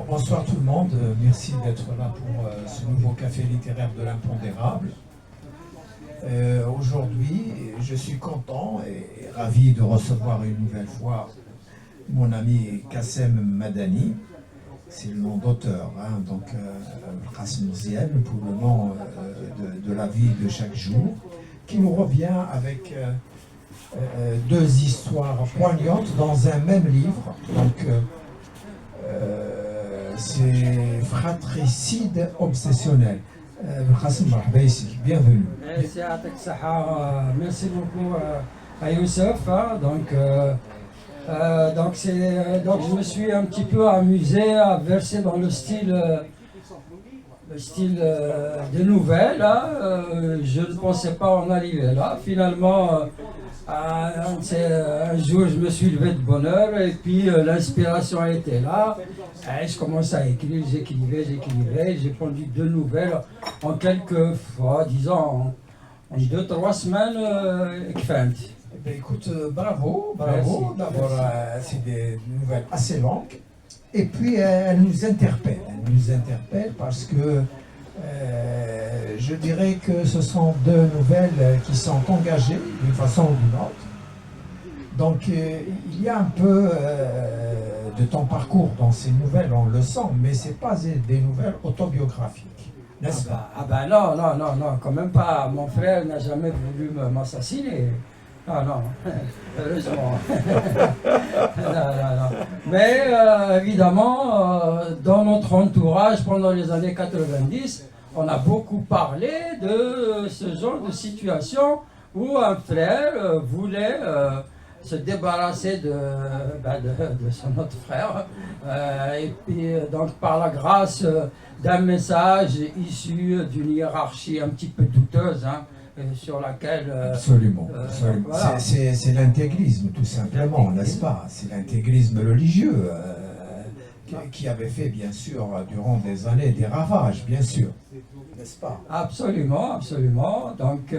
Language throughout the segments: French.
Bonsoir tout le monde, merci d'être là pour ce nouveau café littéraire de l'impondérable. Aujourd'hui, je suis content et ravi de recevoir une nouvelle fois mon ami Kassem Madani. C'est le nom d'auteur, hein, donc Qasim Ziel, pour le nom de la vie de chaque jour, qui nous revient avec deux histoires poignantes dans un même livre. Donc, c'est fratricide obsessionnel. Qasim, bienvenue. Merci beaucoup à Youssef. Donc je me suis un petit peu amusé à verser dans le style de nouvelles. Je ne pensais pas en arriver là. Finalement, un jour, je me suis levé de bonne heure et puis l'inspiration était là. Et je commençais à écrire, j'écrivais. J'ai pondu deux nouvelles en quelques fois, disons en 2-3 semaines. Eh bien, écoute, bravo. Merci. D'abord, c'est des nouvelles assez longues. Et puis, elles nous interpellent. Elles nous interpellent parce que je dirais que ce sont deux nouvelles qui sont engagées d'une façon ou d'une autre. Donc, il y a un peu de ton parcours dans ces nouvelles, on le sent, mais ce n'est pas des nouvelles autobiographiques, n'est-ce pas? Non, quand même pas. Mon frère n'a jamais voulu m'assassiner. Non, heureusement. non. Mais évidemment, dans notre entourage, pendant les années 90, on a beaucoup parlé de ce genre de situation où un frère voulait se débarrasser de son autre frère. Et puis, donc, par la grâce d'un message issu d'une hiérarchie un petit peu douteuse, hein, sur laquelle... Absolument. Voilà. C'est l'intégrisme, tout simplement, n'est-ce pas? C'est l'intégrisme religieux qui avait fait, bien sûr, durant des années, des ravages, bien sûr, n'est-ce pas? Absolument. Donc,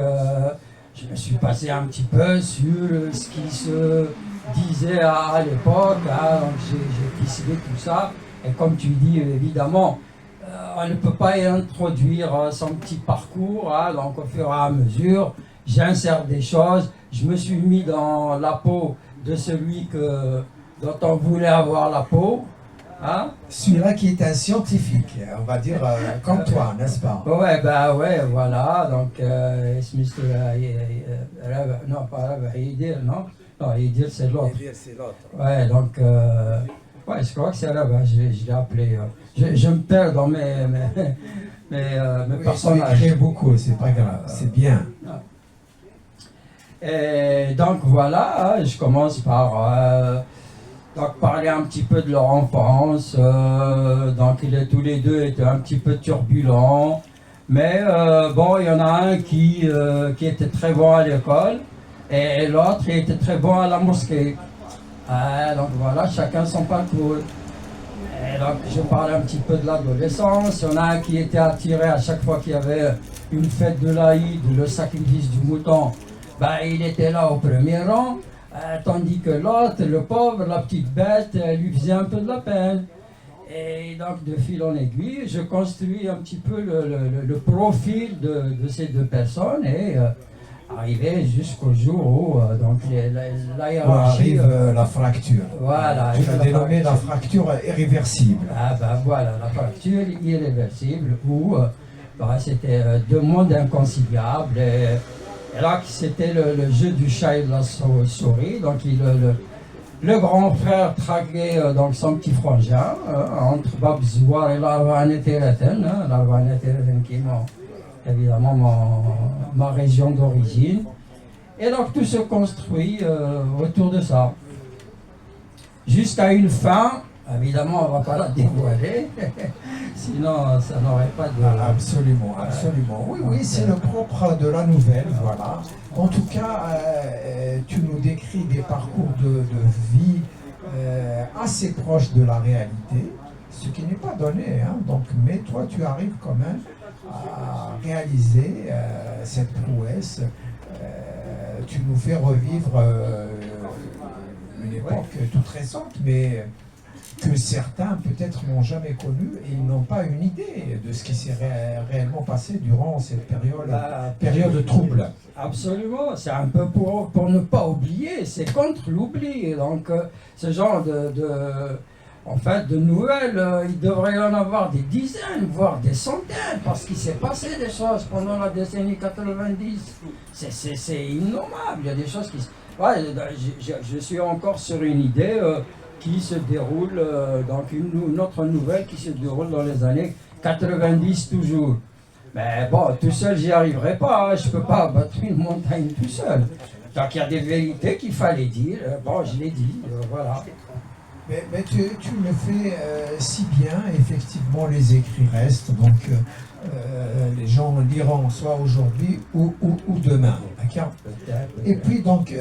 je me suis passé un petit peu sur ce qui se disait à l'époque. Donc j'ai ficelé tout ça. Et comme tu dis, évidemment, on ne peut pas y introduire son petit parcours. Donc, au fur et à mesure, j'insère des choses. Je me suis mis dans la peau de celui dont on voulait avoir la peau. Celui-là qui est un scientifique, on va dire comme toi, n'est-ce pas? Ouais, voilà. Donc, non, pas Yidir, non? Non, Yidir, c'est l'autre. Ouais, donc, je crois que c'est là, je l'ai appelé. Je me perds dans mes personnages. Tu beaucoup, c'est pas grave, c'est bien. Et donc, voilà, je commence par... Donc, parler un petit peu de leur enfance. Donc, tous les deux étaient un petit peu turbulents. Mais bon, il y en a un qui était très bon à l'école et l'autre il était très bon à la mosquée. Donc voilà, chacun son parcours. Et donc, je parle un petit peu de l'adolescence. Il y en a un qui était attiré à chaque fois qu'il y avait une fête de l'Aïd, le sacrifice du mouton. Il était là au premier rang. Tandis que l'autre, le pauvre, la petite bête, lui faisait un peu de la peine. Et donc, de fil en aiguille, je construis un petit peu le profil de ces deux personnes et arrivé jusqu'au jour où donc la hiérarchie... arrive la fracture. Voilà. Tu l'as dénommé la fracture irréversible. Voilà, la fracture irréversible où c'était deux mondes inconciliables. Et là, c'était le jeu du chat et de la souris. Donc, le grand frère traquait donc son petit frangin entre Bab Zouar et Larvan Tereten. Larvan Tereten qui est évidemment ma région d'origine. Et donc, tout se construit autour de ça. Jusqu'à une fin. Évidemment, on ne va pas la dévoiler, sinon ça n'aurait pas de... Absolument. Oui, c'est le propre de la nouvelle, voilà. En tout cas, tu nous décris des parcours de vie assez proches de la réalité, ce qui n'est pas donné, hein. Donc, mais toi, tu arrives quand même à réaliser cette prouesse. Tu nous fais revivre une époque toute récente, mais que certains peut-être n'ont jamais connu et ils n'ont pas une idée de ce qui s'est réellement passé durant cette période trouble. Absolument, c'est un peu pour ne pas oublier, c'est contre l'oubli. Donc ce genre en fait, de nouvelles, il devrait y en avoir des dizaines, voire des centaines, parce qu'il s'est passé des choses pendant la décennie 90. C'est innommable, il y a des choses qui... Ouais, je suis encore sur une idée qui se déroule, donc une autre nouvelle qui se déroule dans les années 90 toujours. Mais bon, tout seul, j'y arriverai pas, hein. Je ne peux pas abattre une montagne tout seul. Donc il y a des vérités qu'il fallait dire, bon, je l'ai dit, voilà. Mais tu le fais si bien, effectivement, les écrits restent, donc les gens liront soit aujourd'hui ou demain. D'accord. Et puis donc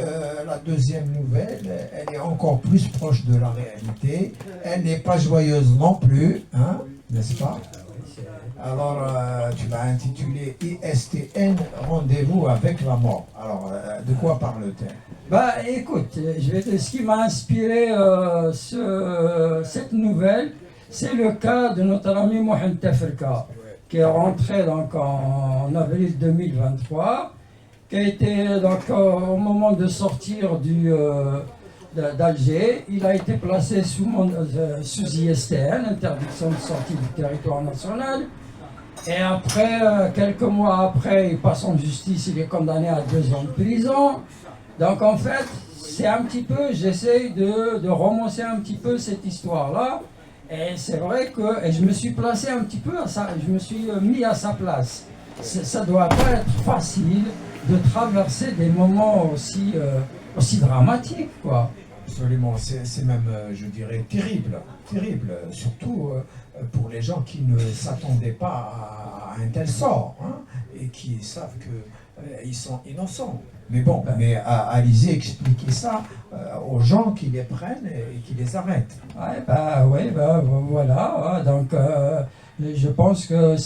la deuxième nouvelle, elle est encore plus proche de la réalité, elle n'est pas joyeuse non plus, hein, n'est-ce pas? Alors, tu l'as intitulé ISTN, Rendez-vous avec la mort. Alors, de quoi parle-t-elle? Bah écoute, ce qui m'a inspiré cette nouvelle, c'est le cas de notre ami Mohamed Tefrika, qui est rentré donc en avril 2023, qui a été donc au moment de sortir d'Alger, il a été placé sous ISTN, interdiction de sortie du territoire national. Et après, quelques mois après, il passe en justice, il est condamné à 2 ans de prison. Donc en fait, c'est un petit peu, j'essaie de romancer un petit peu cette histoire-là. Et c'est vrai que je me suis placé un petit peu je me suis mis à sa place. Ça ne doit pas être facile de traverser des moments aussi dramatiques, quoi. Absolument, c'est même, je dirais, terrible, surtout pour les gens qui ne s'attendaient pas à un tel sort, hein, et qui savent qu'ils sont innocents. Mais bon, Alizé expliquer ça aux gens qui les prennent et qui les arrêtent. Voilà, donc je pense que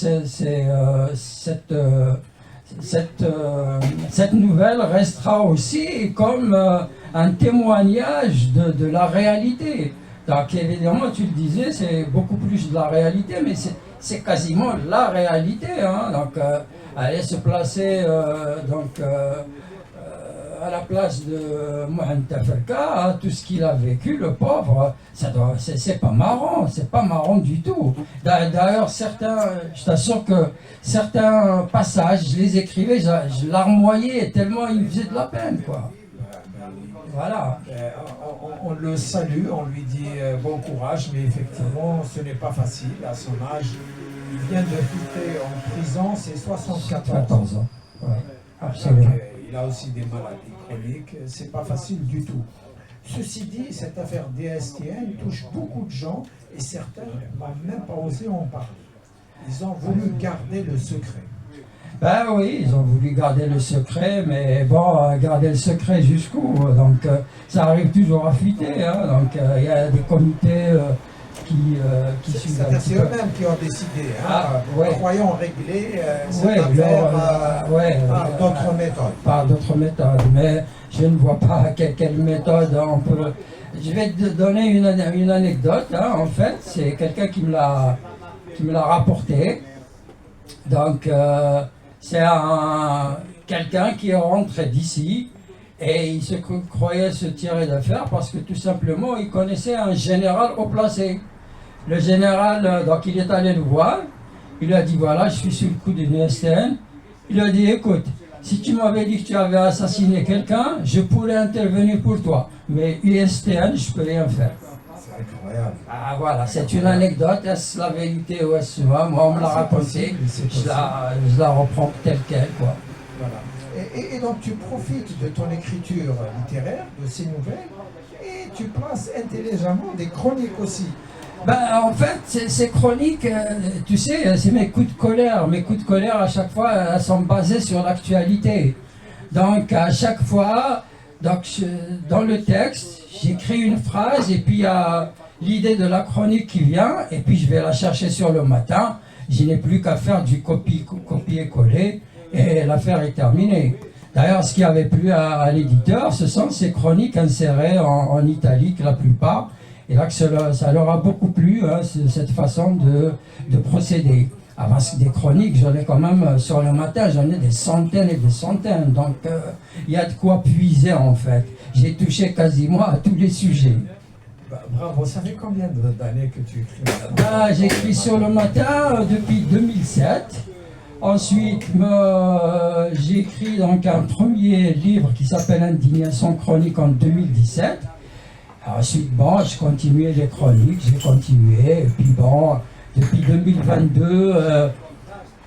cette nouvelle restera aussi comme un témoignage de la réalité. Donc évidemment, tu le disais, c'est beaucoup plus de la réalité, mais c'est quasiment la réalité. Hein. Donc aller se placer à la place de Mohamed Tefrika, tout ce qu'il a vécu, le pauvre, c'est pas marrant du tout. D'ailleurs, je t'assure que certains passages, je les écrivais, je larmoyais tellement il me faisait de la peine, quoi. Voilà. On le salue, on lui dit bon courage, mais effectivement, ce n'est pas facile à son âge. Il vient de quitter en prison, c'est 74 ans. Ouais, absolument. Il a aussi des maladies chroniques, c'est pas facile du tout. Ceci dit, cette affaire d'ISTN touche beaucoup de gens et certains n'ont même pas osé en parler. Ils ont voulu garder le secret. Ben oui, ils ont voulu garder le secret, mais bon, garder le secret jusqu'où? Donc ça arrive toujours à fuiter. Hein, donc il y a des comités qui suivent. C'est eux-mêmes qui ont décidé. Hein, croyons régler cette affaire par d'autres méthodes. Par d'autres méthodes, mais je ne vois pas quelle méthode on peut. Je vais te donner une anecdote. Hein, en fait, c'est quelqu'un qui me l'a rapporté. Donc c'est quelqu'un qui est rentré d'ici et il se croyait se tirer d'affaire parce que tout simplement il connaissait un général haut placé. Le général, donc il est allé le voir, il lui a dit voilà, je suis sous le coup d'une ISTN. Il lui a dit écoute, si tu m'avais dit que tu avais assassiné quelqu'un, je pourrais intervenir pour toi. Mais ISTN, je peux rien faire. C'est incroyable. Ah voilà, c'est une anecdote, est-ce la vérité ou est-ce moi on me l'a raconté, je la reprends telle quelle, quoi. Voilà. Et donc tu profites de ton écriture littéraire, de ces nouvelles, et tu places intelligemment des chroniques aussi. Ben, en fait, ces chroniques, tu sais, c'est mes coups de colère. Mes coups de colère, à chaque fois, elles sont basées sur l'actualité. Donc, à chaque fois, dans le texte, j'écris une phrase et puis il y a l'idée de la chronique qui vient et puis je vais la chercher sur le matin. Je n'ai plus qu'à faire du copier-coller et l'affaire est terminée. D'ailleurs, ce qui avait plu à l'éditeur, ce sont ces chroniques insérées en italique, la plupart. Et là, que ça leur a beaucoup plu, hein, cette façon de procéder. Ah, parce que des chroniques, j'en ai quand même, sur le matin, j'en ai des centaines et des centaines. Donc, il y a de quoi puiser, en fait. J'ai touché quasiment à tous les sujets. Bravo, ça fait combien d'années que tu écris? J'écris sur le matin depuis 2007. Ensuite, j'ai écrit donc un premier livre qui s'appelle Indignation chronique en 2017. Ensuite, bon, je continuais les chroniques, j'ai continué. Et puis bon, depuis 2022,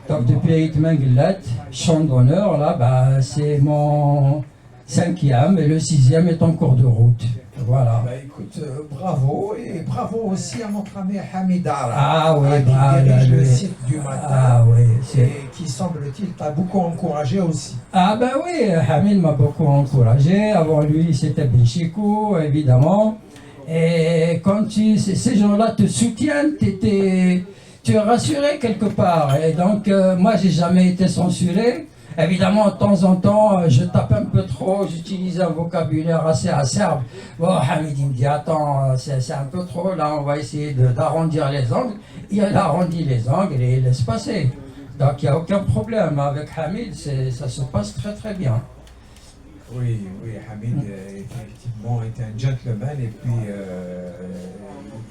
donc depuis Aït Menguellet, chant d'honneur, là, c'est mon 5e et le 6e est en cours de route. Voilà. Écoute, bravo, et bravo aussi à notre ami Hamid Ara, Ah oui, qui dirige le site du matin, ah, oui, et qui semble-t-il t'a beaucoup encouragé aussi. Ah ben oui, Hamid m'a beaucoup encouragé. Avant lui, c'était Benchikou, évidemment. Et quand ces gens-là te soutiennent, tu es rassuré quelque part. Et donc, moi, j'ai jamais été censuré. Évidemment, de temps en temps, je tape un peu trop, j'utilise un vocabulaire assez acerbe. Bon, Hamid, il me dit, attends, c'est un peu trop, là, on va essayer d'arrondir les angles. Il arrondit les angles et il laisse passer. Donc, il n'y a aucun problème. Avec Hamid, ça se passe très très bien. Oui, Hamid, effectivement, est un gentleman, et puis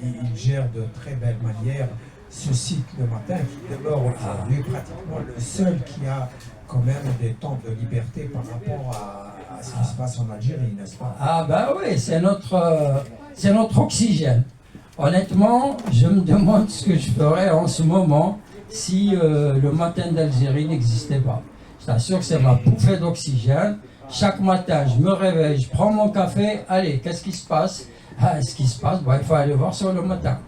il gère de très belle manière ce site le matin, qui demeure aujourd'hui pratiquement le seul qui a quand même des temps de liberté par rapport à ce qui se passe en Algérie, n'est-ce pas? Ah ben oui, c'est notre oxygène. Honnêtement, je me demande ce que je ferais en ce moment si le matin d'Algérie n'existait pas. Je t'assure que c'est ma bouffée d'oxygène. Chaque matin, je me réveille, je prends mon café, allez, qu'est-ce qui se passe? Ce qui se passe, il faut aller voir sur le matin.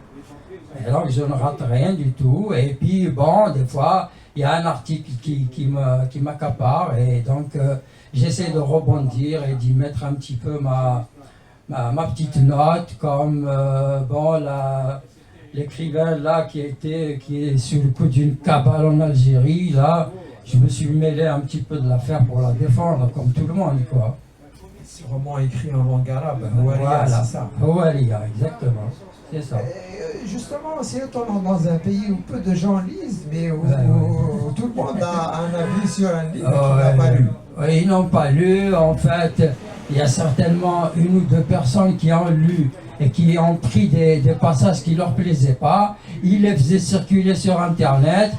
Et donc, je ne rate rien du tout. Et puis, bon, des fois, il y a un article qui m'accapare, et donc j'essaie de rebondir et d'y mettre un petit peu ma petite note, comme l'écrivain là qui est sur le coup d'une cabale en Algérie, là, je me suis mêlé un petit peu de l'affaire pour la défendre, comme tout le monde, quoi. Ce roman écrit en langue arabe, voilà, c'est ça. Oualia, exactement, c'est ça. Justement, c'est étonnant dans un pays où peu de gens lisent, mais où tout le monde a un avis sur un livre qu'il n'a pas lu. Oui, ils n'ont pas lu. En fait, il y a certainement une ou deux personnes qui ont lu et qui ont pris des passages qui ne leur plaisaient pas. Ils les faisaient circuler sur Internet.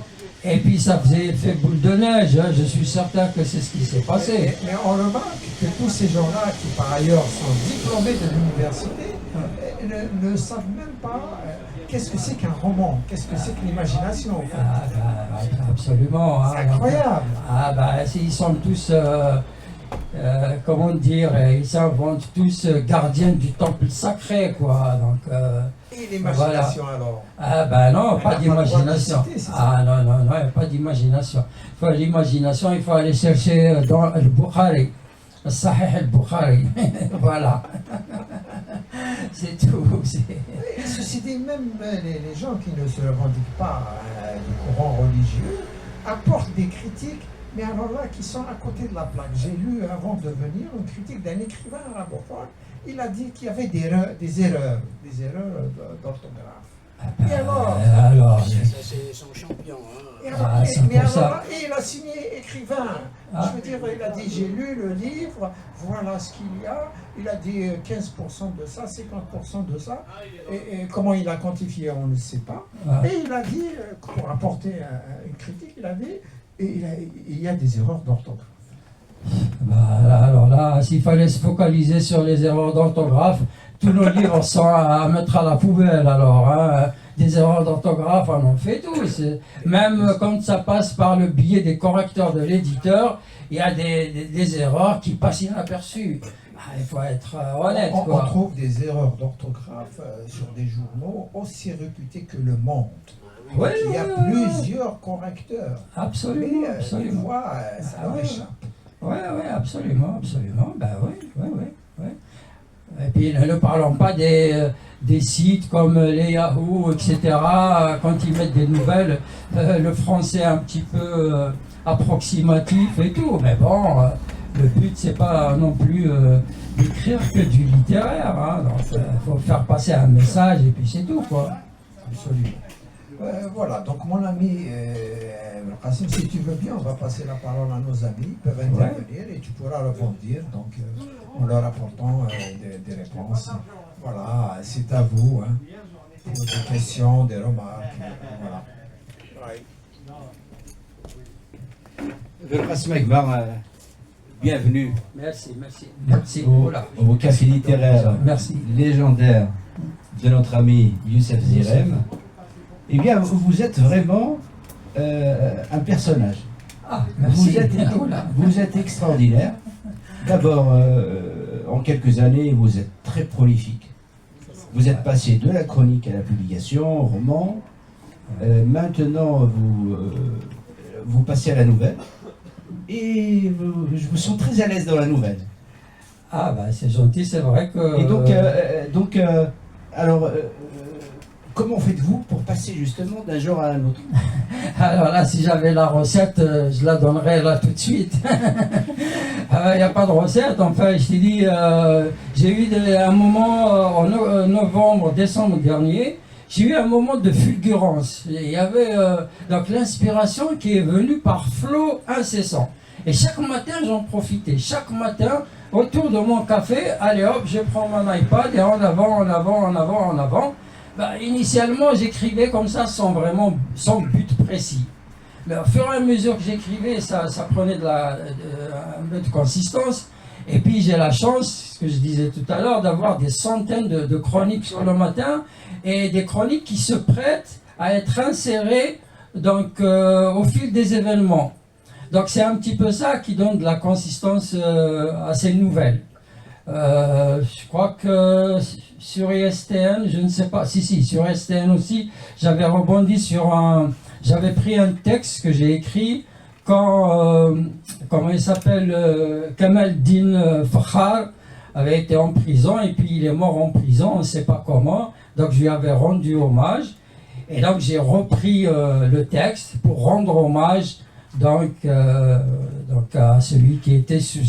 Et puis ça faisait effet boule de neige. Je suis certain que c'est ce qui s'est passé. Mais on remarque que tous ces gens-là, qui par ailleurs sont diplômés de l'université, ne savent même pas qu'est-ce que c'est qu'un roman, qu'est-ce que c'est que l'imagination. Absolument. C'est incroyable. Ils sont tous, comment dire, ils s'inventent tous gardiens du temple sacré, quoi. Donc, et l'imagination alors? Non, pas d'imagination. Non, pas d'imagination. L'imagination, il faut aller chercher dans le Bukhari, le Sahih al-Bukhari. Voilà. C'est tout. Ceci dit, même les gens qui ne se revendiquent pas du courant religieux apportent des critiques, mais alors là, qui sont à côté de la plaque. J'ai lu avant de venir une critique d'un écrivain arabophone. Il a dit qu'il y avait des erreurs d'orthographe. Et alors c'est son champion. Et il a signé écrivain. Je veux dire, il a dit, j'ai lu le livre, voilà ce qu'il y a. Il a dit 15% de ça, 50% de ça. Et comment il a quantifié, on ne sait pas. Et il a dit, pour apporter une critique, il a dit, il y a des erreurs d'orthographe. Alors là, s'il fallait se focaliser sur les erreurs d'orthographe, tous nos livres sont à mettre à la poubelle, alors. Des erreurs d'orthographe, on en fait tous. Même quand ça passe par le biais des correcteurs de l'éditeur, il y a des erreurs qui passent inaperçues. Il faut être honnête. On trouve des erreurs d'orthographe sur des journaux aussi réputés que Le Monde. Oui, il y a plusieurs correcteurs. Absolument, mais, absolument. Des fois, ça leur échappe. Oui, absolument. Oui. Et puis ne parlons pas des sites comme les Yahoo, etc. Quand ils mettent des nouvelles, le français un petit peu approximatif et tout. Mais bon, Le but, c'est pas non plus d'écrire que du littéraire. Hein. Donc, faut faire passer un message et puis c'est tout, quoi. Absolument. Voilà, donc mon ami Qassim, si tu veux bien, on va passer la parole à nos amis, ils peuvent intervenir et tu pourras rebondir donc, en leur apportant des réponses. Voilà, c'est à vous, hein, pour des questions, des remarques, voilà. Qassim Akbar, bienvenue Merci. au café littéraire Merci. légendaire de notre ami Youssef Zirem. Eh bien, vous êtes vraiment un personnage. Ah, merci. Vous êtes extraordinaire. D'abord, en quelques années, vous êtes très prolifique. Vous êtes passé de la chronique à la publication, au roman. Maintenant, vous passez à la nouvelle. Et je me sens très à l'aise dans la nouvelle. Ah, bah c'est gentil, c'est vrai que... Et donc, alors, comment faites-vous pour passer justement d'un genre à un autre? Alors là, si j'avais la recette, je la donnerais là tout de suite. Il n'y a pas de recette. Enfin, je t'ai dit, j'ai eu un moment en novembre, décembre dernier, j'ai eu un moment de fulgurance. Il y avait donc l'inspiration qui est venue par flot incessant. Et chaque matin, j'en profitais. Chaque matin, autour de mon café, allez hop, je prends mon iPad et en avant. Bah, initialement, j'écrivais comme ça sans but précis. Mais au fur et à mesure que j'écrivais, ça prenait un peu de consistance. Et puis j'ai la chance, ce que je disais tout à l'heure, d'avoir des centaines de chroniques sur le matin et des chroniques qui se prêtent à être insérées donc, au fil des événements. Donc c'est un petit peu ça qui donne de la consistance à ces nouvelles. Je crois que sur ISTN, je ne sais pas, si, sur ISTN aussi, j'avais rebondi j'avais pris un texte que j'ai écrit quand, comment il s'appelle, Kamal Din Fakhar avait été en prison et puis il est mort en prison, on ne sait pas comment, donc je lui avais rendu hommage et donc j'ai repris le texte pour rendre hommage donc à celui qui est sous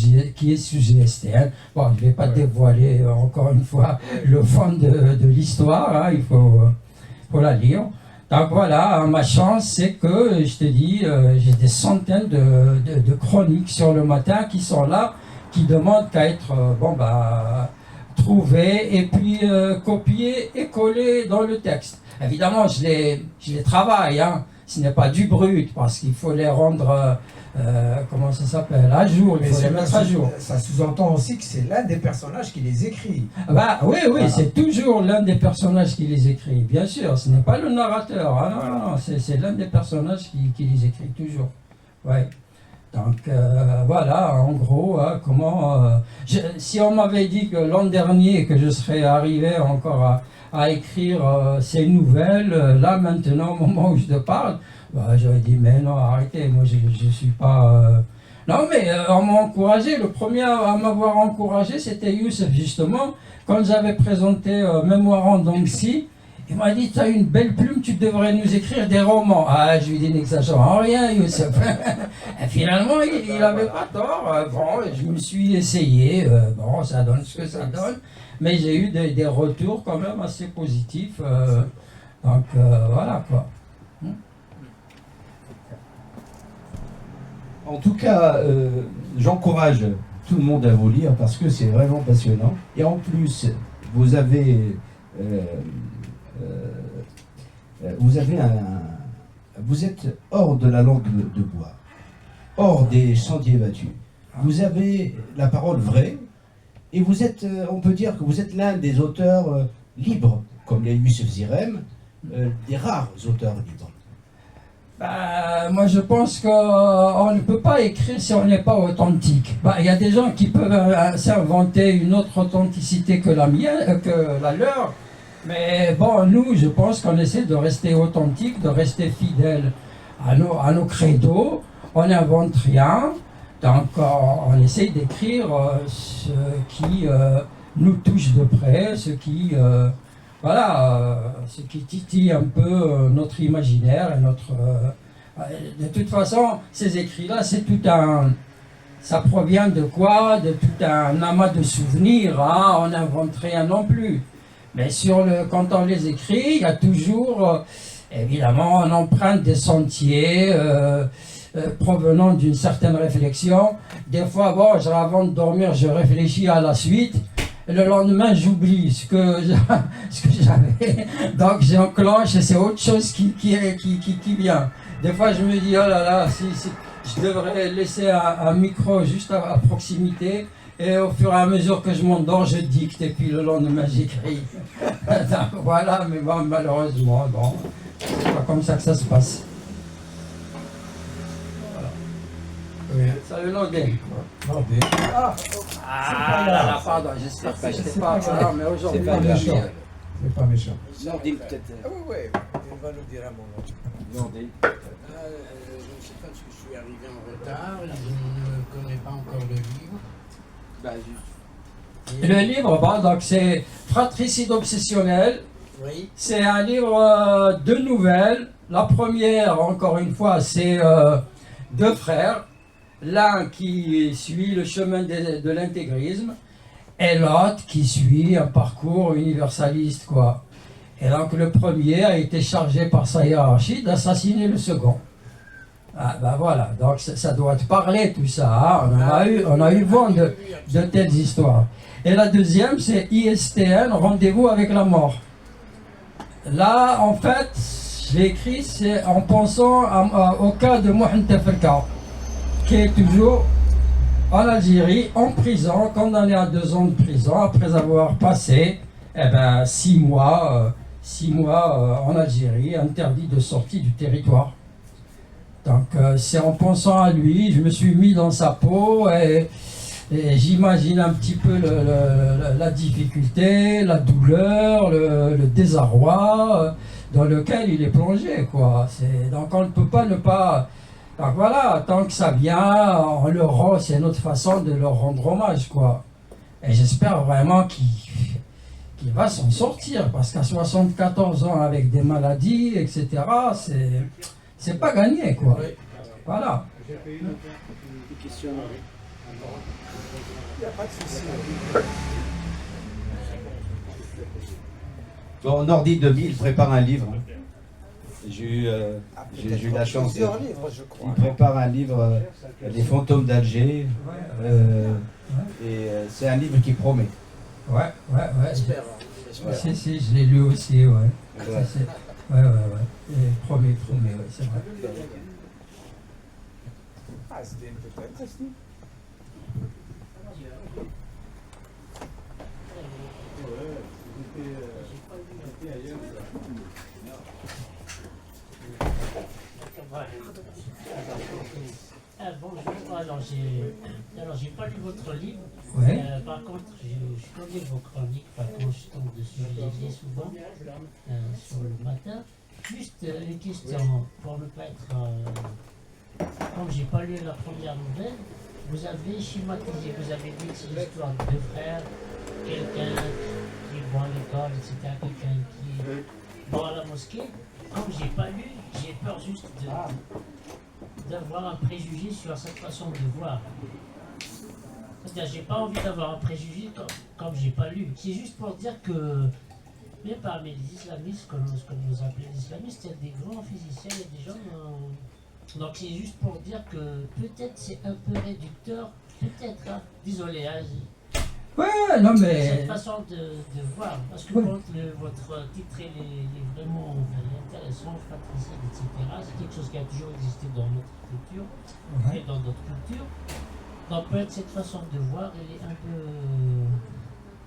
GSTN. Bon, je ne vais pas dévoiler encore une fois le fond de l'histoire, hein, il faut la lire. Donc voilà, ma chance, c'est que, je te dis, j'ai des centaines de chroniques sur le matin qui sont là, qui demandent qu'à être trouvées et puis copiées et collées dans le texte. Évidemment, je les travaille, hein. Ce n'est pas du brut, parce qu'il faut les rendre, comment ça s'appelle, à jour, il faut les mettre à jour. Ça sous-entend aussi que c'est l'un des personnages qui les écrit. Bah, oui, Voilà. C'est toujours l'un des personnages qui les écrit, bien sûr, ce n'est pas le narrateur, hein, non, c'est l'un des personnages qui les écrit toujours. Ouais. Donc voilà, en gros, si on m'avait dit que l'an dernier que je serais arrivé encore à écrire ces nouvelles, là maintenant, au moment où je te parle, bah, j'aurais dit mais non, arrêtez, moi je suis pas... Non mais on m'a encouragé, le premier à m'avoir encouragé c'était Youssef justement, quand j'avais présenté Mémoire en Dongsi, il m'a dit, tu as une belle plume, tu devrais nous écrire des romans. Ah, je lui ai dit, n'exagère rien, Youssef. Et finalement, il n'avait pas tort. Bon, je me suis essayé. Bon, ça donne ce que ça donne. Mais j'ai eu des retours quand même assez positifs. Donc, voilà, quoi. En tout cas, j'encourage tout le monde à vous lire parce que c'est vraiment passionnant. Et en plus, vous avez vous êtes hors de la langue de bois, hors des sentiers battus. Vous avez la parole vraie et vous êtes, on peut dire que vous êtes l'un des auteurs libres, comme les Youssef Zirem, des rares auteurs libres. Bah, moi je pense qu'on ne peut pas écrire si on n'est pas authentique. Bah, il y a des gens qui peuvent s'inventer une autre authenticité que la mienne, que la leur. Mais bon, nous, je pense qu'on essaie de rester authentique, de rester fidèle à nos credos. On n'invente rien. Donc, on essaie d'écrire ce qui nous touche de près, ce qui titille un peu notre imaginaire et notre... de toute façon, ces écrits-là, c'est tout ça provient de quoi? De tout un amas de souvenirs, hein, on n'invente rien non plus. Mais quand on les écrit, il y a toujours, évidemment, on emprunte des sentiers provenant d'une certaine réflexion. Des fois, bon, avant de dormir, je réfléchis à la suite. Et le lendemain, j'oublie ce que j'avais. Donc, j'enclenche et c'est autre chose qui vient. Des fois, je me dis, oh là là, si je devrais laisser un micro juste à proximité. Et au fur et à mesure que je m'endors, je dicte et puis le lendemain, j'écris. Voilà, mais bon, malheureusement, bon, c'est pas comme ça que ça se passe. Voilà. Oui. Salut Nordin. Nordin. Ah là là, pardon, j'espère que je n'étais pas là, mais aujourd'hui, C'est pas méchant. C'est pas méchant. Nordin, peut-être. Ah oui, il va nous dire un moment. Nordin. Je ne sais pas parce que je suis arrivé en retard, je ne connais pas encore le livre. Bah, Le livre, bon, donc c'est Fratricide obsessionnel. Oui, C'est un livre de nouvelles. La première, encore une fois, c'est deux frères. L'un qui suit le chemin de l'intégrisme et l'autre qui suit un parcours universaliste, quoi. Et donc le premier a été chargé par sa hiérarchie d'assassiner le second. Ah ben voilà, donc ça doit te parler tout ça, hein. On a eu vent de telles histoires. Et la deuxième, c'est ISTN, Rendez-vous avec la mort. Là, en fait, je l'ai écrit c'est en pensant au cas de Mohamed Tefrka, qui est toujours en Algérie, en prison, condamné à 2 ans de prison, après avoir passé 6 mois, en Algérie, interdit de sortie du territoire. Donc c'est en pensant à lui, je me suis mis dans sa peau et j'imagine un petit peu la difficulté, la douleur, le désarroi dans lequel il est plongé, quoi. Donc on ne peut pas ne pas... Donc voilà, tant que ça vient, on le rend, c'est notre façon de leur rendre hommage, quoi. Et j'espère vraiment qu'il va s'en sortir, parce qu'à 74 ans avec des maladies, etc., c'est pas gagné, quoi. oui. Voilà. J'ai une question. Il n'y a pas de souci. Bon, Nordi 2000 prépare un livre. J'ai eu la chance. Plusieurs livres, je crois. Il prépare un livre, Les fantômes d'Alger. C'est un livre qui promet. Ouais. J'espère. Si, je l'ai lu aussi, ouais. Ouais. Ouais. Et promis, ouais, c'est vrai. Ah, c'était peut-être aussi. Bonjour, alors j'ai pas lu votre livre. Ouais. Par contre, je connais vos chroniques, quand je tombe dessus, je les lis souvent sur le matin. Juste une question, pour ne pas être... comme j'ai pas lu la première nouvelle, vous avez schématisé, vous avez dit que c'est l'histoire de 2 frères, quelqu'un qui est bon à l'école, etc., quelqu'un qui est bon à la mosquée. Comme j'ai pas lu, j'ai peur juste d'avoir un préjugé sur cette façon de voir. C'est-à-dire, j'ai pas envie d'avoir un préjugé comme j'ai pas lu. C'est juste pour dire que, même parmi les islamistes, comme nous appelons les islamistes, il y a des grands physiciens, il y a des gens. Donc c'est juste pour dire que peut-être c'est un peu réducteur, peut-être, hein. Désolé, hein, Ouais, non mais... cette façon de voir, parce que Oui. quand votre titre il est vraiment intéressant, fratricide, etc., c'est quelque chose qui a toujours existé dans notre culture et dans d'autres cultures. Donc peut-être cette façon de voir, elle est un peu...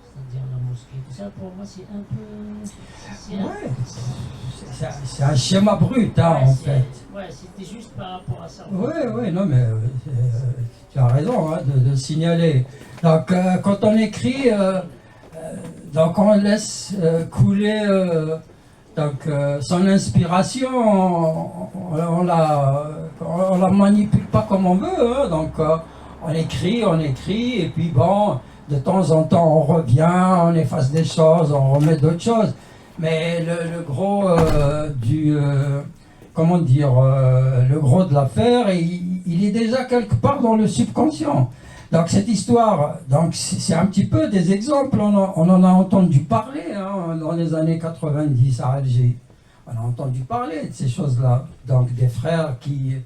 c'est-à-dire la mosquée, tout ça, pour moi c'est un peu... C'est un schéma brut, hein, en fait. Ouais, c'était juste par rapport à ça. Ouais, non mais tu as raison, hein, de le signaler. Donc quand on écrit, donc on laisse couler son inspiration, on la manipule pas comme on veut, hein, donc on écrit, et puis bon, de temps en temps on revient, on efface des choses, on remet d'autres choses, mais le gros comment dire, le gros de l'affaire, il il est déjà quelque part dans le subconscient. Donc cette histoire, donc c'est un petit peu des exemples, on en a entendu parler hein, dans les années 90 à Alger. On a entendu parler de ces choses-là. Donc des frères qui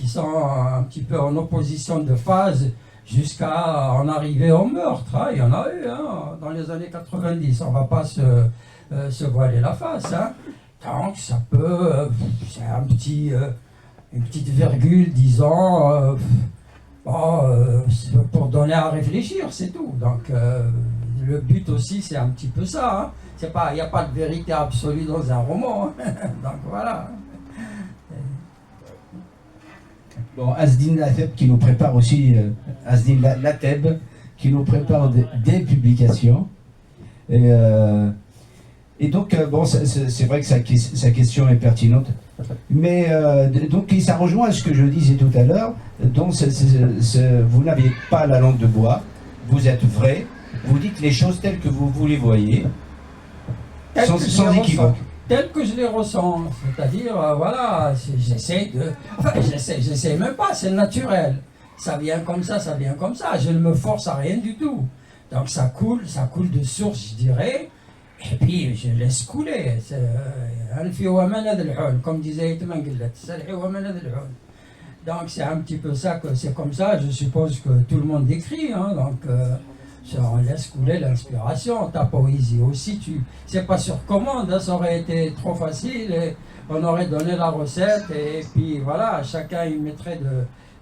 sont un petit peu en opposition de phase jusqu'à en arriver au meurtre. Hein. Il y en a eu hein, dans les années 90, on ne va pas se voiler la face. Hein. Donc ça peut, c'est une petite virgule disant, pour donner à réfléchir, c'est tout. Donc le but aussi c'est un petit peu ça. Hein. Il n'y a pas de vérité absolue dans un roman. Hein. Donc voilà. Bon, Asdin Lateb qui nous prépare aussi, Asdin Lateb qui nous prépare des publications. Et donc, bon, c'est vrai que sa question est pertinente. Mais donc, ça rejoint à ce que je disais tout à l'heure. Donc, vous n'avez pas la langue de bois, vous êtes vrai, vous dites les choses telles que vous les voyez, sans équivoque. Tel que je les ressens, c'est-à-dire, voilà, j'essaie même pas, c'est naturel. Ça vient comme ça, je ne me force à rien du tout. Donc ça coule de source, je dirais, et puis je laisse couler. Comme disait Itman Gillet. Donc c'est un petit peu ça, que c'est comme ça, je suppose que tout le monde écrit, hein, donc on laisse couler l'inspiration. Ta poésie aussi, c'est pas sur commande, hein, ça aurait été trop facile et on aurait donné la recette et puis voilà, chacun y mettrait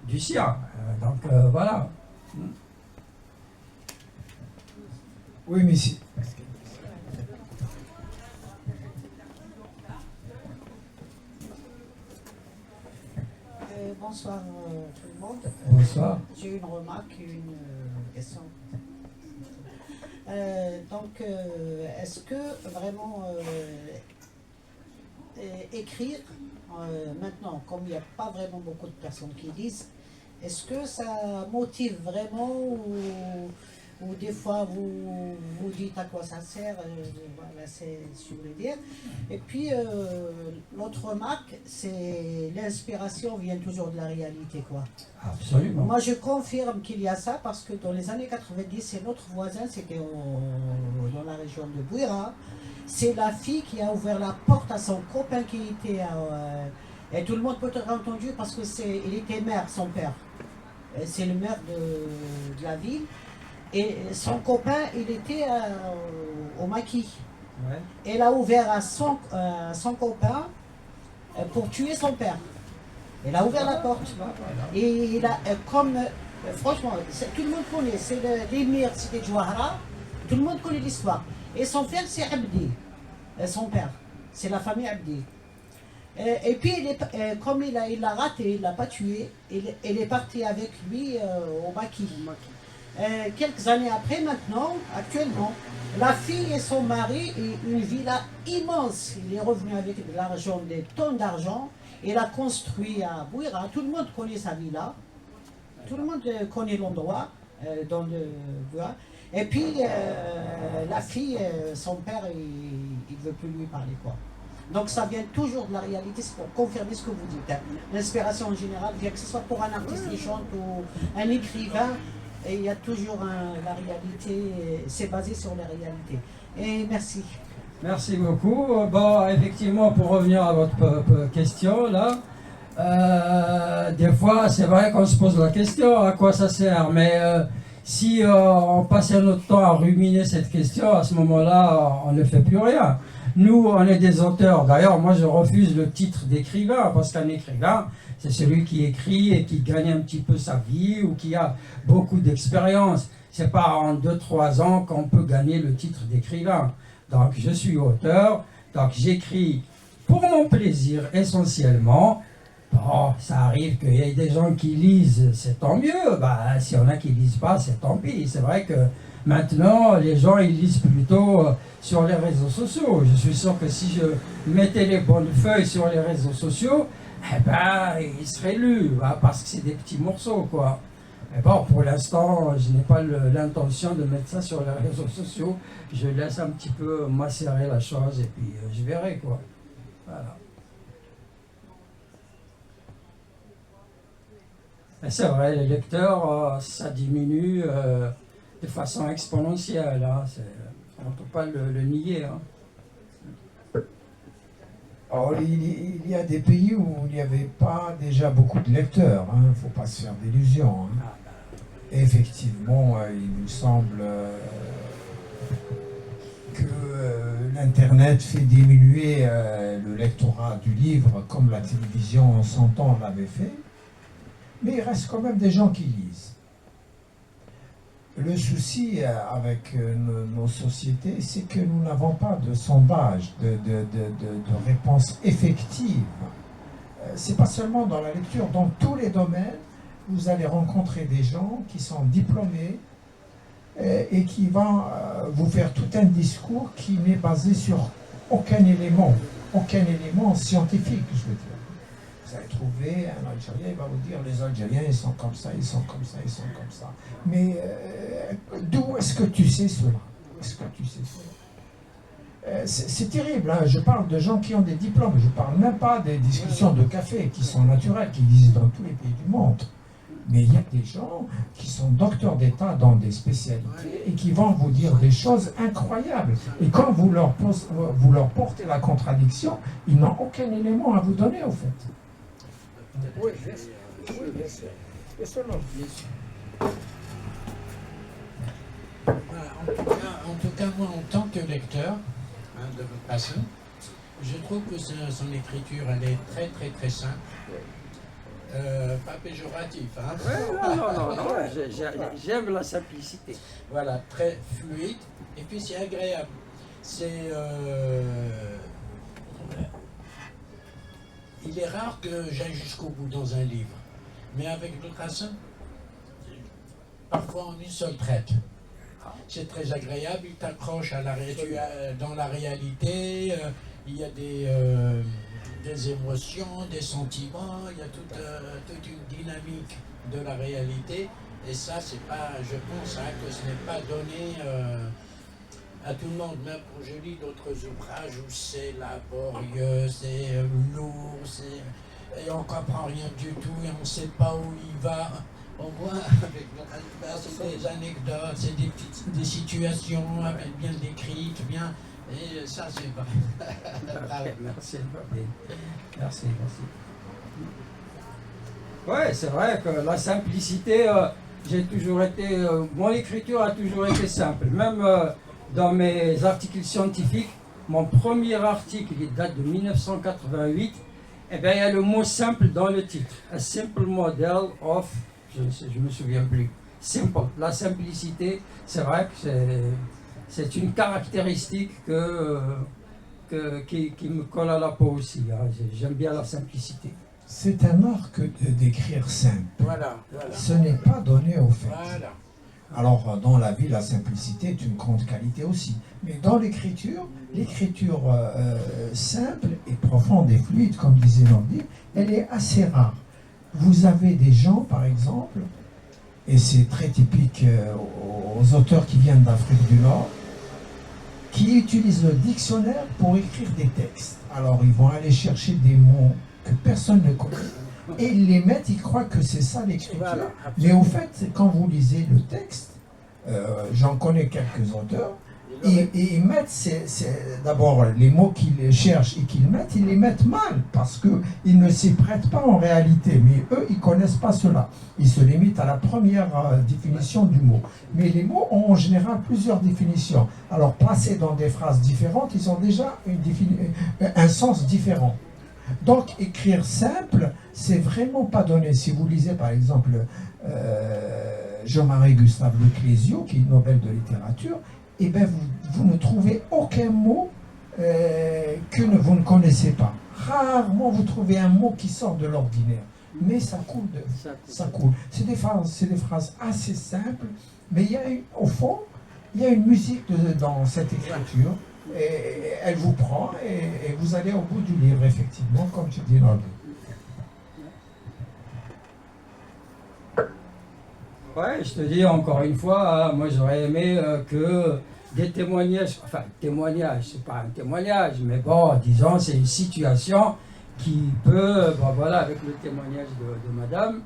du sien. Donc voilà. Oui, mais si. Bonsoir tout le monde. Bonsoir. J'ai une remarque et une question. Donc, est-ce que vraiment écrire maintenant, comme il n'y a pas vraiment beaucoup de personnes qui lisent, est-ce que ça motive vraiment ou des fois vous dites à quoi ça sert, voilà, c'est ce que je voulais dire. Et puis l'autre remarque, c'est l'inspiration vient toujours de la réalité, quoi. Absolument. Moi je confirme qu'il y a ça parce que dans les années 90, c'est notre voisin, c'était dans la région de Bouira. C'est la fille qui a ouvert la porte à son copain qui était et tout le monde peut être entendu parce que il était maire, son père. C'est le maire de la ville. Et son copain, il était au maquis. Ouais. Elle a ouvert à son copain pour tuer son père. Elle a ouvert la porte. Et il a, franchement, tout le monde connaît, c'est l'émir, c'était Jouahra, tout le monde connaît l'histoire. Et son frère, c'est Abdi, son père, c'est la famille Abdi. Et puis, comme il l'a raté, il ne l'a pas tué, elle est partie avec lui au maquis. Quelques années après, maintenant, actuellement, la fille et son mari ont une villa immense. Il est revenu avec de l'argent, des tonnes d'argent. Il a construit à Bouira. Tout le monde connaît sa villa. Tout le monde connaît l'endroit dans le Bouira. Et puis, la fille, son père, il ne veut plus lui parler, quoi. Donc ça vient toujours de la réalité, c'est pour confirmer ce que vous dites. L'inspiration en général vient que ce soit pour un artiste qui chante ou un écrivain. Et il y a toujours la réalité, c'est basé sur la réalité. Et merci. Merci beaucoup. Bon, effectivement, pour revenir à votre question, là, des fois, c'est vrai qu'on se pose la question, à quoi ça sert, mais si on passait notre temps à ruminer cette question, à ce moment-là, on ne fait plus rien. Nous, on est des auteurs. D'ailleurs, moi, je refuse le titre d'écrivain, parce qu'un écrivain, c'est celui qui écrit et qui gagne un petit peu sa vie ou qui a beaucoup d'expérience. C'est pas en 2-3 ans qu'on peut gagner le titre d'écrivain. Donc, je suis auteur, donc j'écris pour mon plaisir essentiellement. Bon, ça arrive qu'il y ait des gens qui lisent, c'est tant mieux. Bah, s'il y en a qui lisent pas, c'est tant pis. C'est vrai que maintenant, les gens, ils lisent plutôt sur les réseaux sociaux. Je suis sûr que si je mettais les bonnes feuilles sur les réseaux sociaux, eh ben, ils seraient lus, bah, parce que c'est des petits morceaux, quoi. Mais bon, pour l'instant, je n'ai pas l'intention de mettre ça sur les réseaux sociaux. Je laisse un petit peu macérer la chose et puis je verrai, quoi. Voilà. C'est vrai, les lecteurs, ça diminue de façon exponentielle. Hein. On ne peut pas le nier. Hein. Alors, il y a des pays où il n'y avait pas déjà beaucoup de lecteurs, il ne faut pas se faire d'illusions. Hein. Effectivement, il nous semble que l'Internet fait diminuer le lectorat du livre comme la télévision en son temps l'avait fait, mais il reste quand même des gens qui lisent. Le souci avec nos sociétés, c'est que nous n'avons pas de sondage, de réponse effective. C'est pas seulement dans la lecture, dans tous les domaines, vous allez rencontrer des gens qui sont diplômés et qui vont vous faire tout un discours qui n'est basé sur aucun élément scientifique, je veux dire. Vous allez trouver un Algérien, il va vous dire les Algériens, ils sont comme ça, ils sont comme ça, ils sont comme ça. Mais d'où est-ce que tu sais cela? Est-ce que tu sais cela? C'est terrible, hein. Je parle de gens qui ont des diplômes, je ne parle même pas des discussions de café qui sont naturelles, qui existent dans tous les pays du monde. Mais il y a des gens qui sont docteurs d'État dans des spécialités et qui vont vous dire des choses incroyables. Et quand vous leur portez la contradiction, ils n'ont aucun élément à vous donner, au fait. Oui, bien sûr. Oui, bien sûr. Bien sûr, non. Bien sûr. Voilà, en tout cas, moi, en tant que lecteur de votre passion, je trouve que son écriture, elle est très, très, très simple. Pas péjoratif, hein. Non, j'aime la simplicité. Voilà, très fluide, et puis c'est agréable. Il est rare que j'aille jusqu'au bout dans un livre, mais avec le Cassin, parfois en une seule traite. C'est très agréable, il t'accroche dans la réalité, il y a des émotions, des sentiments, il y a toute une dynamique de la réalité, et ça, c'est pas, je pense que ce n'est pas donné à tout le monde. Même quand je lis d'autres ouvrages où c'est laborieux, c'est lourd, et on ne comprend rien du tout, et on ne sait pas où il va. Au moins, avec c'est des anecdotes, c'est des situations bien décrites, bien. Et ça, c'est pas. Merci. Merci. Ouais, c'est vrai que la simplicité, j'ai toujours été. Mon écriture a toujours été simple. Même dans mes articles scientifiques, mon premier article, il date de 1988, eh bien, il y a le mot simple dans le titre. A simple model of. Je me souviens plus. Simple. La simplicité, c'est vrai que c'est une caractéristique qui me colle à la peau aussi. Hein. J'aime bien la simplicité. C'est un art d'écrire simple. Voilà. Ce n'est pas donné au fait. Voilà. Alors, dans la vie, la simplicité est une grande qualité aussi. Mais dans l'écriture simple et profonde et fluide, comme disait Nordi, elle est assez rare. Vous avez des gens, par exemple, et c'est très typique aux auteurs qui viennent d'Afrique du Nord, qui utilisent le dictionnaire pour écrire des textes. Alors, ils vont aller chercher des mots que personne ne connaît, et ils les mettent, ils croient que c'est ça l'écriture. Voilà, mais au fait, quand vous lisez le texte, j'en connais quelques auteurs, et ils mettent d'abord les mots qu'ils cherchent et qu'ils mettent, ils les mettent mal, parce qu'ils ne s'y prêtent pas en réalité, mais eux, ils ne connaissent pas cela. Ils se limitent à la première définition du mot. Mais les mots ont en général plusieurs définitions. Alors, placés dans des phrases différentes, ils ont déjà un sens différent. Donc, écrire simple, c'est vraiment pas donné. Si vous lisez, par exemple, Jean-Marie Gustave Leclésio, qui est Nobel de littérature, eh bien, vous ne trouvez aucun mot que vous ne connaissez pas. Rarement vous trouvez un mot qui sort de l'ordinaire. Mais ça coule. Ça coule. C'est des phrases assez simples, mais au fond, il y a une musique dans cette écriture. Et elle vous prend et vous allez au bout du livre, effectivement, comme tu dis, Nordi. Ouais, je te dis encore une fois, moi j'aurais aimé que des témoignages, c'est pas un témoignage, mais bon, disons, c'est une situation qui peut, voilà, avec le témoignage de madame,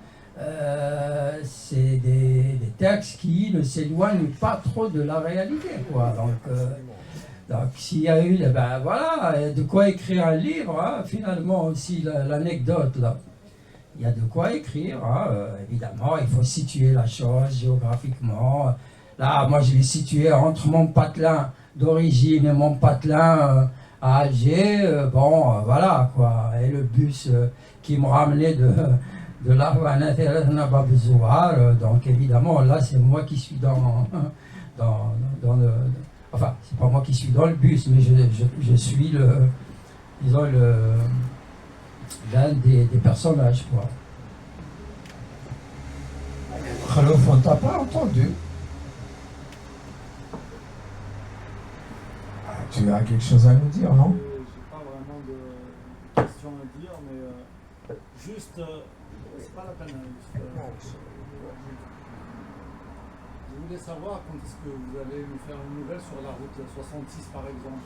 c'est des textes qui ne s'éloignent pas trop de la réalité, quoi. Donc s'il y a eu, ben voilà, de quoi écrire un livre, hein, finalement aussi l'anecdote là. Il y a de quoi écrire, hein, évidemment, il faut situer la chose géographiquement. Là, moi je l'ai situé entre mon patelin d'origine et mon patelin à Alger, voilà quoi. Et le bus qui me ramenait de là où donc évidemment là c'est moi qui suis dans le... Enfin, c'est pas moi qui suis dans le bus, mais je suis l'un des personnages, quoi. Khalouf, on t'a pas entendu. Ah, tu as quelque chose à nous dire, non? J'ai pas vraiment de questions à dire, mais juste, c'est pas la peine. Je voulais savoir quand est-ce que vous allez nous faire une nouvelle sur la route 66 par exemple,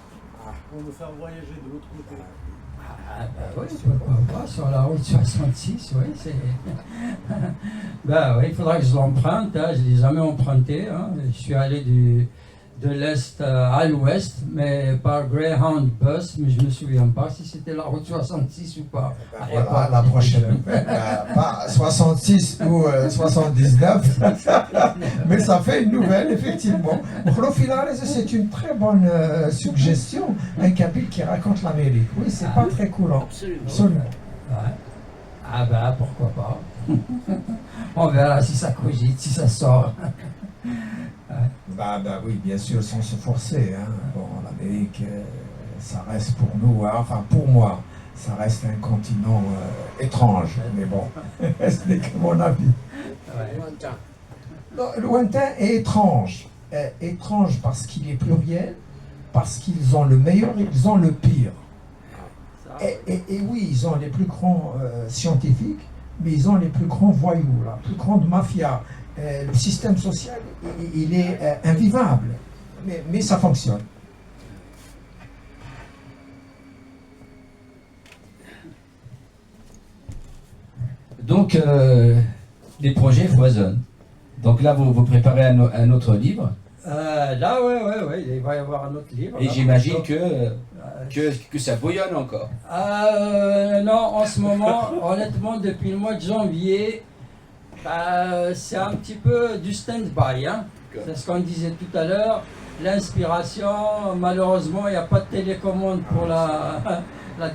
pour nous faire voyager de l'autre côté. Ah bah oui, pourquoi pas, sur la route 66, oui, c'est... bah oui, il faudra que je l'emprunte, hein, je ne l'ai jamais emprunté, hein. Je suis allé de l'Est à l'Ouest, mais par Greyhound Bus, mais je ne me souviens pas si c'était la route 66 ou pas. Voilà, la prochaine. Pas 66 ou 79, mais ça fait une nouvelle, effectivement. C'est une très bonne suggestion, un Kabyle qui raconte l'Amérique. Oui, c'est pas très courant. Absolument. Ouais. Ah bah pourquoi pas. On verra si ça cogite, si ça sort. Bah oui, bien sûr, sans se forcer. Hein. Bon, l'Amérique, ça reste pour nous, hein, enfin pour moi, ça reste un continent étrange. Mais bon, ce n'est que mon avis. Lointain. Non, lointain et étrange. Étrange parce qu'il est pluriel, parce qu'ils ont le meilleur, ils ont le pire. Et oui, ils ont les plus grands scientifiques, mais ils ont les plus grands voyous, la plus grande mafia. Le système social, il est invivable, mais ça fonctionne. Donc, les projets foisonnent. Donc là, vous préparez un autre livre. Là, ouais, il va y avoir un autre livre. Et là, j'imagine que ça bouillonne encore. Non, en ce moment, honnêtement, depuis le mois de janvier, c'est un petit peu du stand-by. Hein. C'est ce qu'on disait tout à l'heure. L'inspiration, malheureusement, il n'y a pas de télécommande pour la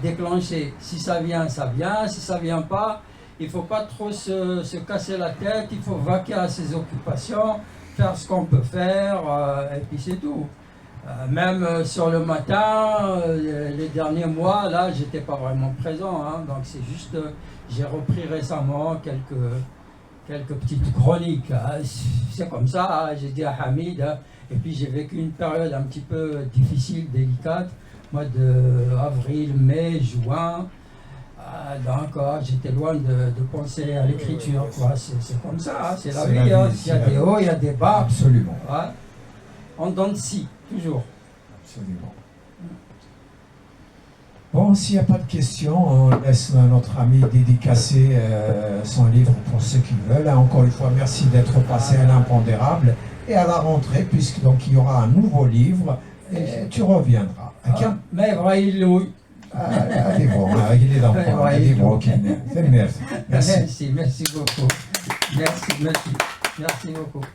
déclencher. Si ça vient, ça vient. Si ça ne vient pas, il ne faut pas trop se casser la tête. Il faut vaquer à ses occupations, faire ce qu'on peut faire, et puis c'est tout. Même sur le matin, les derniers mois, là, j'étais pas vraiment présent. Hein. Donc c'est juste, j'ai repris récemment quelques petites chroniques. Hein. C'est comme ça, hein. J'ai dit à Hamid, hein. Et puis j'ai vécu une période un petit peu difficile, délicate, mois de avril, mai, juin. Donc j'étais loin de penser à l'écriture. C'est comme ça, hein. C'est la vie. Hein. Il y a des hauts, il y a des bas. Absolument. Ouais. En dents de scie, toujours. Absolument. Bon, s'il n'y a pas de questions, on laisse notre ami dédicacer son livre pour ceux qui veulent. Encore une fois, merci d'être passé à l'Impondérable et à la rentrée, puisque donc il y aura un nouveau livre et tu reviendras. Mais Braille, Allez bon, il est dans le coin, il est broken. Merci. Merci beaucoup. Merci beaucoup.